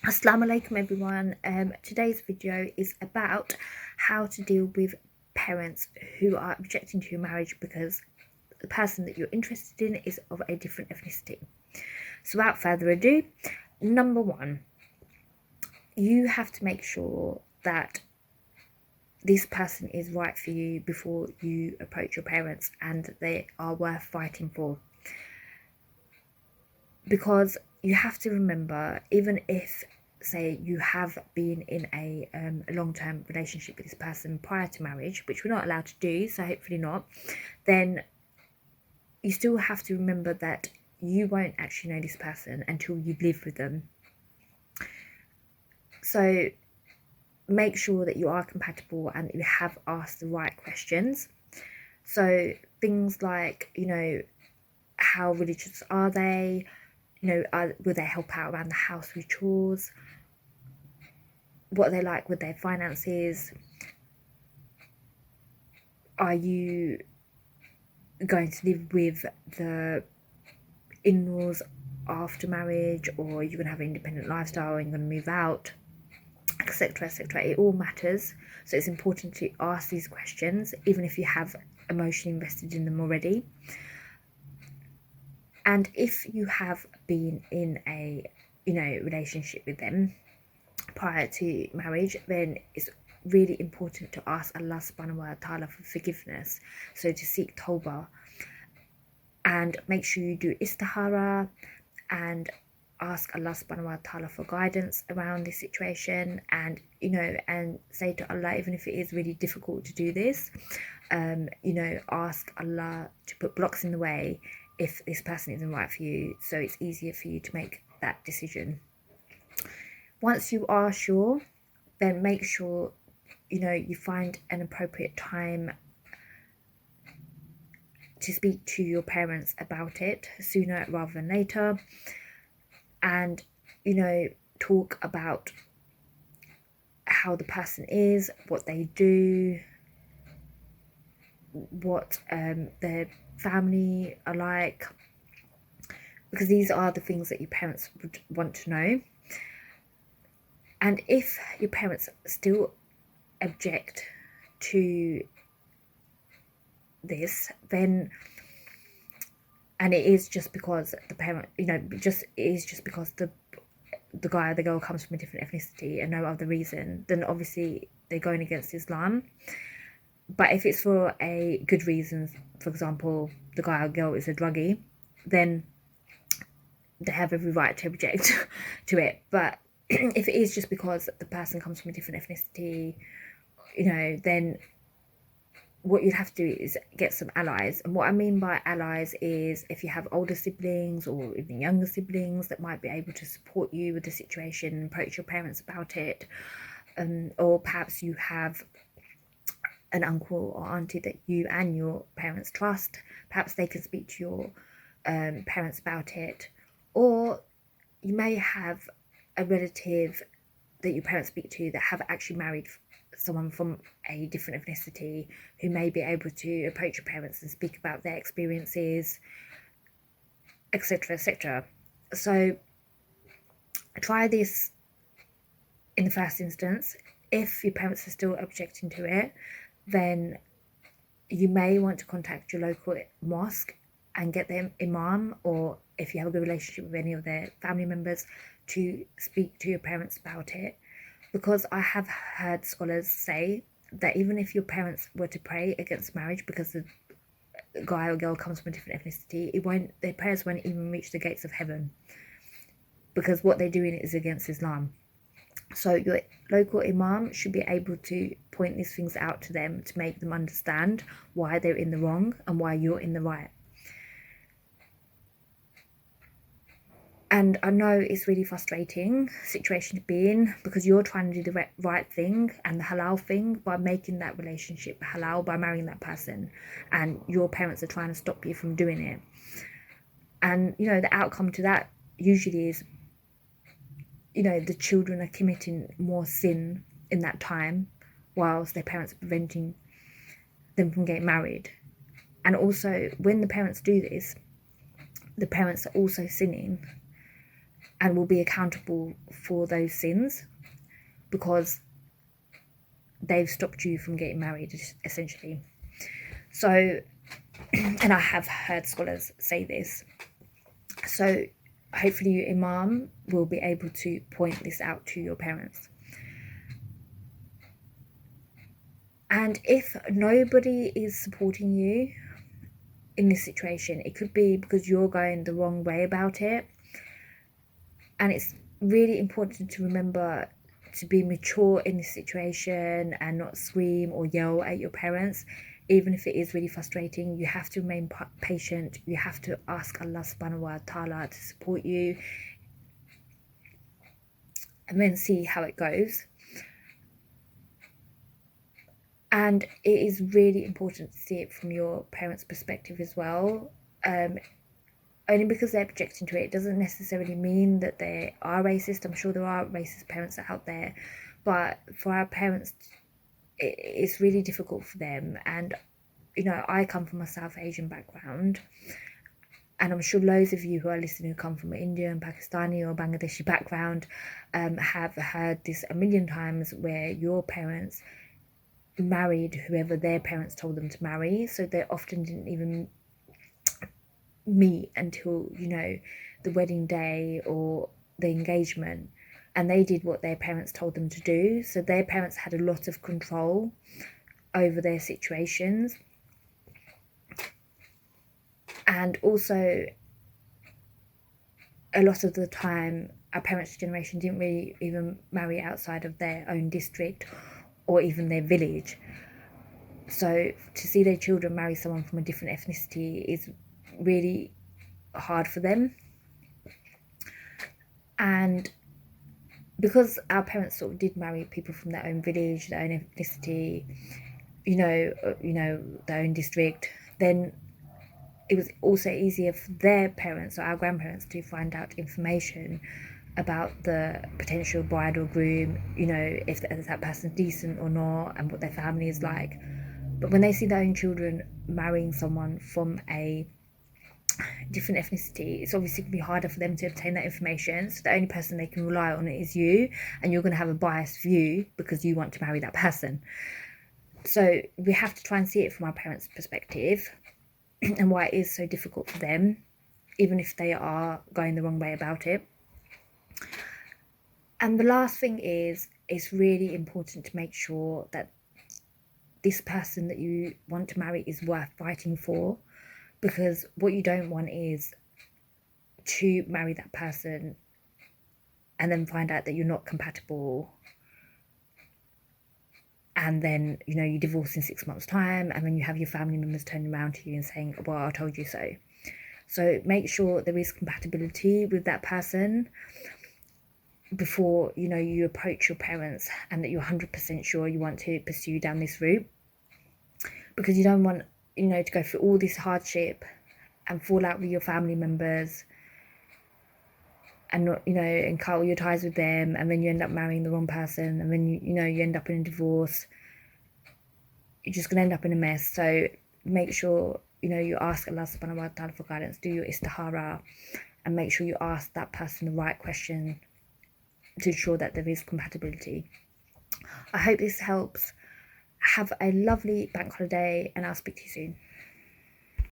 Assalamu alaikum everyone. Today's video is about how to deal with parents who are objecting to your marriage because the person that you're interested in is of a different ethnicity. So without further ado, number one, you have to make sure that this person is right for you before you approach your parents and that they are worth fighting for. Because you have to remember, even if say you have been in a long-term relationship with this person prior to marriage, which we're not allowed to do, so hopefully not, then you still have to remember that you won't actually know this person until you live with them. So make sure that you are compatible and you have asked the right questions. So things like, how religious are they? Will they help out around the house with chores? What are they like with their finances? Are you going to live with the in-laws after marriage, or are you going to have an independent lifestyle and you're going to move out, etc, etc. It all matters, so it's important to ask these questions even if you have emotionally invested in them already. And if you have been in a relationship with them prior to marriage, then it's really important to ask Allah subhanahu wa ta'ala for forgiveness, so to seek tawbah, and make sure you do istihara and ask Allah subhanahu wa ta'ala for guidance around this situation, and and say to Allah, even if it is really difficult to do this, ask Allah to put blocks in the way if this person isn't right for you, so it's easier for you to make that decision. Once you are sure, then make sure you find an appropriate time to speak to your parents about it, sooner rather than later, and talk about how the person is, what they do, what their family are like, because these are the things that your parents would want to know. And if your parents still object to this, then, and it is just because the parent, it is just because the guy or the girl comes from a different ethnicity and no other reason, then obviously they're going against Islam. But if it's for a good reason, for example, the guy or girl is a druggie, then they have every right to object to it. But if it is just because the person comes from a different ethnicity, then what you'd have to do is get some allies. And what I mean by allies is if you have older siblings or even younger siblings that might be able to support you with the situation, approach your parents about it, or perhaps you have an uncle or auntie that you and your parents trust, perhaps they can speak to your parents about it. Or you may have a relative that your parents speak to that have actually married someone from a different ethnicity who may be able to approach your parents and speak about their experiences, etc, etc. So try this in the first instance. If your parents are still objecting to it, then you may want to contact your local mosque and get their imam, or if you have a good relationship with any of their family members, to speak to your parents about it. Because I have heard scholars say that even if your parents were to pray against marriage because the guy or girl comes from a different ethnicity, their prayers won't even reach the gates of heaven, because what they're doing is against Islam. So your local imam should be able to point these things out to them to make them understand why they're in the wrong and why you're in the right. And I know it's really frustrating situation to be in, because you're trying to do the right thing and the halal thing by making that relationship halal, by marrying that person, and your parents are trying to stop you from doing it. And the outcome to that usually is the children are committing more sin in that time, whilst their parents are preventing them from getting married. And also, when the parents do this, the parents are also sinning, and will be accountable for those sins, because they've stopped you from getting married, essentially. So, and I have heard scholars say this. So hopefully your imam will be able to point this out to your parents. And if nobody is supporting you in this situation, it could be because you're going the wrong way about it. And it's really important to remember to be mature in this situation and not scream or yell at your parents. Even if it is really frustrating, you have to remain patient. You have to ask Allah subhanahu wa ta'ala to support you, and then see how it goes. And it is really important to see it from your parents' perspective as well. Only because they're projecting to it, it doesn't necessarily mean that they are racist. I'm sure there are racist parents out there, but for our parents, it's really difficult for them. And you know, I come from a South Asian background, and I'm sure loads of you who are listening who come from an Indian, Pakistani or Bangladeshi background have heard this a million times, where your parents married whoever their parents told them to marry, so they often didn't even meet until, you know, the wedding day or the engagement, and they did what their parents told them to do. So their parents had a lot of control over their situations. And also, a lot of the time, our parents' generation didn't really even marry outside of their own district or even their village. So to see their children marry someone from a different ethnicity is really hard for them. And because our parents sort of did marry people from their own village, their own ethnicity, you know, their own district, then it was also easier for their parents or our grandparents to find out information about the potential bride or groom, you know, if that person's decent or not, and what their family is like. But when they see their own children marrying someone from a different ethnicity, it's obviously going to be harder for them to obtain that information. So the only person they can rely on is you, and you're going to have a biased view because you want to marry that person. So we have to try and see it from our parents' perspective and why it is so difficult for them, even if they are going the wrong way about it. And the last thing is, it's really important to make sure that this person that you want to marry is worth fighting for, because what you don't want is to marry that person and then find out that you're not compatible, and then, you know, you divorce in 6 months' time, and then you have your family members turning around to you and saying, well, I told you so. So make sure there is compatibility with that person before, you know, you approach your parents, and that you're 100% sure you want to pursue down this route, because you don't want, you know, to go through all this hardship and fall out with your family members and not, you know, and cut all your ties with them, and then you end up marrying the wrong person, and then you know, you end up in a divorce. You're just going to end up in a mess. So make sure, you know, you ask Allah subhanahu wa ta'ala for guidance, do your istihara, and make sure you ask that person the right question to ensure that there is compatibility. I hope this helps. Have a lovely bank holiday, and I'll speak to you soon.